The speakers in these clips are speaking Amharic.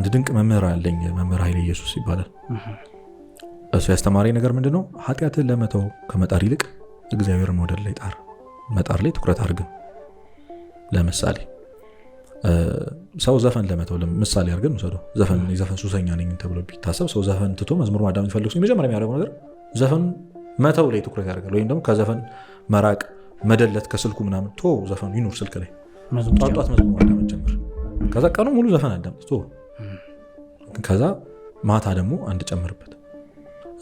አንድ ድንቅ መምህር አለኝ መምህር ኃይለ ኢየሱስ ይባላል እሱ ያስተማረኝ ነገር ምንድነው ኃጢአትን ለመተው ከመጣር ይልቅ እግዚአብሔርን መውደድ ላይ መጣር ላይ ትኩረት አድርግ ለምሳሌ ሰው ዘፈን ለመተው ለምሳሌ አድርገን ወሰደው ዘፈን ሱሰኛ ነኝ ተብሎ ቢታሰብ ሰው ዘፈን ትቶ መዝሙር ማዳመጥ ይፈልግ ሰው መጀመሪያ የሚያደርገው ነገር ዘፈን መተው ላይ ትኩረት ያደርጋል ወይም ደግሞ ከዘፈን መራቅ መደለት ከስልኩ ምናምን ቶ ዘፈኑ ይኑር ስልክ ላይ ጧጧት መዝሙር ማዳመጥ ጀምር ከዛ ቀኑ ሙሉ ዘፈን አዳምጥ ቶ ከዛ ማታ ደግሞ አንድ ጨምርበት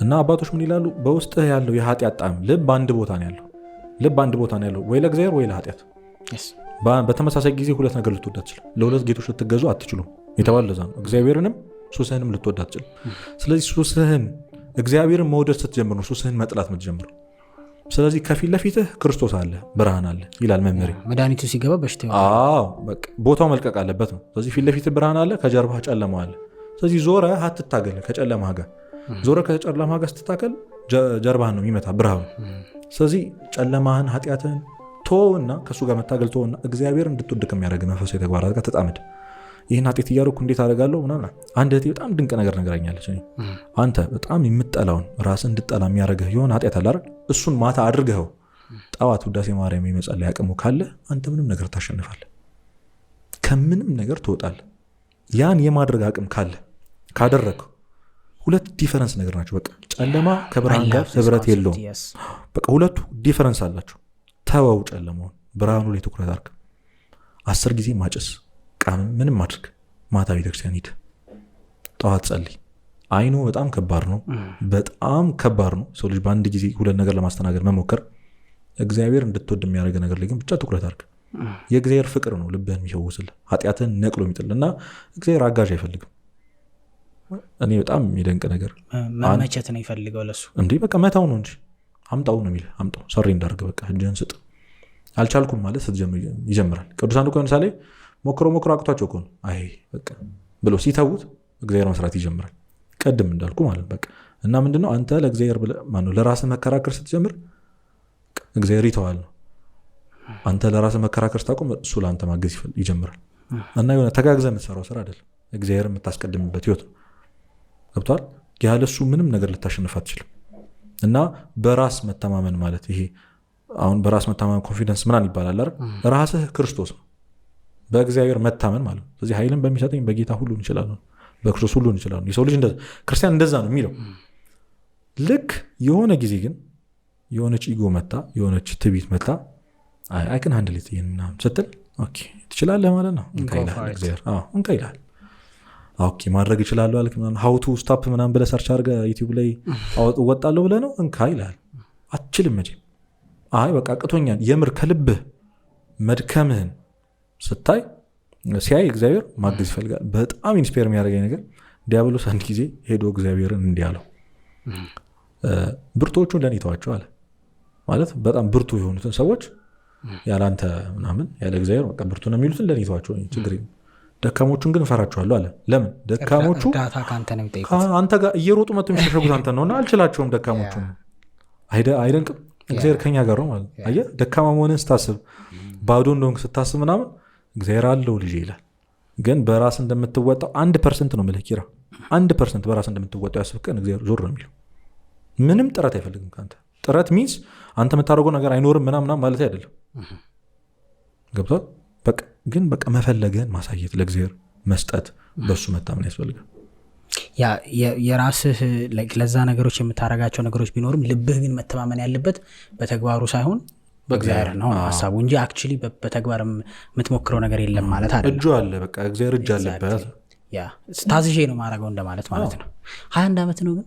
እና አባቶች ምን ይላሉ በውስጥህ ያለው የኃጢአት ጣዕም ልብ አንድ ቦታ ነው ያለው ወይ ለእግዚአብሔር ወይ ለኃጢአት በተመሳሳይ ጊዜ ሁለት ነገር ልትወዳ ትችላል ለሁለት ጌቶች ልትገዙ አትችሉም የተባለ ለዛ ነው እግዚአብሔርንም ሱስህንም ልትወዳ ትችላል ስለዚህ ሱስህን እግዚአብሔርን መውደድ ስትጀምር ነው ሱስህን መጥላት የምትጀምረው ስለዚህ ከፊት ለፊትህ ክርስቶስ አለ ብርሃን አለ ይላል መምህሬ መድኃኒቱ ሲገባ በሽታው በቃ ቦታው መልቀቅ አለበት ነው ስለዚህ ፊት ለፊትህ ብርሃን አለ ከጀርባህ ጨለማ አለ ስለዚህ ዞረህ አትታገል ከጨለማህ ጋር ዞረህ ከጨለማህ ጋር ስትታገል ጀርባህን ነው የሚመታ ብርሃኑ ስለዚህ ጨለማህን ኃጢአትህን ቶና ከሱ ጋር መታገል ቶና እግዚአብሔር እንድትወድቅ የሚያደርግ መንፈሳዊ ተግባራት ጋር ተጣመድ ይሄን ኃጢአት እያደረኩ እንዴት አደርጋለሁ ምናምን አንድ እህቴ በጣም ድንቅ ነገር ነገራኛለች አንተ በጣም የምትጠላውን ራስን እንድትጠላ የሚያደርግህ የሆነ ኃጢአት አለ አይደል እሱን ማታ አድርገው ጠዋት ውዳሴ ማርያም የመጸለይ አቅሙ ካለ አንተ ምንም ነገር ታሸንፋለህ ከምንም ነገር ትወጣለህ ያን የማድረግ አቅም ካለ ካደረግከው ሁለት ዲፈረንስ ነገር ናቸው በቃ ጨለማ ከብርሃን ጋር ህብረት የለውም በቃ ሁለቱ ዲፈረንስ አላቸው ተወው ጨለማውን ብርሃኑ ላይ ትኩረት አድርግ 10 ጊዜ ማጨስ ምንም አድርግ ማታ ቤተክርስቲያን ሂድ ጠዋት ጸልይ አይኑ በጣም ከባድ ነው ሰው ልጅ በአንድ ጊዜ ሁለት ነገር ለማስተናገድ መሞከር እግዚአብሔር እንድትወድ የሚያደርግ ነገር ላይ ግን ብቻ ትኩረት አድርግ የእግዚአብሔር ፍቅር ነው ልብህን የሚሸውስልህ ኃጢአትን ነቅሎ የሚጥልና እግዚአብሔር አጋዥ አይፈልግም እኔ በጣም የሚደንቅ ነገር መመቸት ነው ይፈልገው ለሱ እንዴ በቃ መታው ነው እንጂ አምጣው ነው የሚል አምጣው ሰሪ እንዳርግ በቃ እጅህን ስጥ አልቻልኩም ማለት ስትጀምር ይጀምራል ቅዱሳን እኮ ለምሳሌ ሞክሮ አቅቷቸው እኮ ነው አይ በቃ ብሎ ሲተውት እግዚአብሔር መስራት ይጀምራል ቀድም እንዳልኩ ማለት በቃ እና ምንድነው አንተ ለእግዚአብሔር ማነው ለራስህ መከራከር ስትጀምር እግዚአብሔር ይተዋል ነው አንተ ለራስህ መከራከር ስታቆም እሱ ለአንተ ማገዝ ይጀምራል እና የሆነ ተጋግዘህ የምትሰራው ስራ አይደለም እግዚአብሔር የምታስቀድምበት ህይወት ነው ገብቷል ያለሱ ምንም ነገር ልታሸንፍ አትችልም እና በራስ መተማመን ማለት ይሄ አሁን በራስ መተማመን ኮንፊደንስ ምናምን ይባላል አይደል ራስህ ክርስቶስ ነው በእግዚአብሔር መታመን ማለት ስለዚህ ኃይልን በሚሰጠኝ በጌታ ሁሉን እችላለሁ በክርስቶስ ሁሉን እችላለሁ የሰው ልጅ እንደዛ ክርስቲያን እንደዛ ነው የሚለው ልክ የሆነ ጊዜ ግን የሆነች ኢጎ መጣ የሆነች ትዕቢት መጣ አይ ካን ሃንድል ኢት ምናምን ስትል ኦኬ ትችላለህ ማለት ነው እንካይላል እግዚአብሔር እንካይላል ኦኬ ማድረግ ይችላል አልክ ምናምን how to stop ምናምን ብለህ ሰርች አድርገህ ዩቲዩብ ላይ ወጣለሁ ብለህ ነው እንካይላል አትችልም እንጂ አይ በቃ አቅቶኛል የምር ከልብህ መድከምህን ስታይ ሲያይ እግዚአብሔር ማገዝ ይፈልጋል በጣም ኢንስፓየር የሚያደርገኝ ነገር ዲያብሎስ አንድ ጊዜ ሄዶ እግዚአብሔርን እንዲህ አለው ብርቶቹን ለኔ ተዋቸው አለ ማለት በጣም ብርቱ የሆኑትን ሰዎች ያላንተ ምናምን ያለ እግዚአብሔር በቃ ብርቱ ነው የሚሉትን ለኔ ተዋቸው ችግር ደካሞቹን ግን እፈራቸዋለሁ አለ ለምን ደካሞቹ አንተ ጋር እየሮጡ መጥተው የሚሸሸጉት አንተ ነውና አልችላቸውም ደካሞቹን አይደንቅም እግዚአብሔር ከኛ ጋር ነው ማለት አየህ ደካማ መሆንን ስታስብ ባዶ እንደሆንክ ስታስብ ምናምን እግዚአብሔር አለው ልጅ ይላል ግን በራስ እንደምትወጣው 1% ነው መልኪራ 1% በራስ እንደምትወጣው ያስብከን እግዚአብሔር ዞር ነው የሚለው ምንም ጥረት አይፈልግም ካንተ ጥረት ሚንስ አንተ የምታደርገው ነገር አይኖርም ምናምን ማለት አይደለም ገብቷል በቃ ግን በቃ መፈለገን ማሳየት ለእግዚአብሔር መስጠት በሱ መታመን ያስፈልጋል ያ የራስህ ለዛ ነገሮች የምታረጋቸው ነገሮች ቢኖርም ልብህ ግን መተማመን ያለበት በተግባሩ ሳይሆን በእግዚአብሔር ነው ሐሳቡ እንጂ አክቹሊ በተግባር የምትሞክረው ነገር የለም ማለት አይደለም እጁ አለ በቃ እግዚአብሔር እጅ አለበት ያ ታዝዤ ነው ማረጋው እንደማለት ማለት ነው 21 ዓመት ነው ግን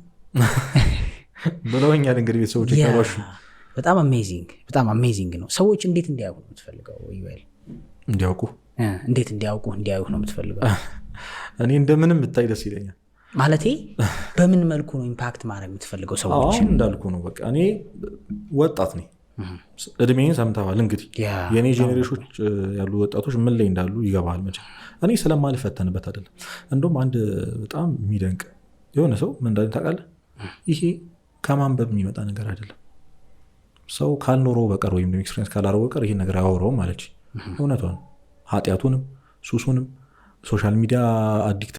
ብለውኛል እንግዲህ ቤተሰቦች ይቀርባሹ በጣም አሜዚንግ ነው ሰዎች እንዴት እንዲያውቁ ነው የምትፈልገው ይወል እንዴት እንዲያውቁ ነው የምትፈልገው እኔ እንደምንም ብታይ ደስ ይለኛል ማለቴ በምን መልኩ ነው ኢምፓክት ማድረግ የምትፈልገው ሰዎች እንዳልኩ ነው በቃ እኔ ወጣት ነኝ እድሜን ሰምተዋል እንግዲህ የኔ ጄኔሬሽኖች ያሉ ወጣቶች ምን ላይ እንዳሉ ይገባል መቼ እኔ ስለማልፈተንበት አይደለም እንደውም አንድ በጣም የሚደንቅ የሆነ ሰው ምን እንዳለ ታውቃለህ ይሄ ከማንበብ የሚመጣ ነገር አይደለም ሰው ካልኖረው በቀር ወይም ኤክስፒሪየንስ ካላረው በቀር ይሄን ነገር አያወራውም ማለች እውነቷን ኃጢያቱንም ሱሱንም ሶሻል ሚዲያ አዲክት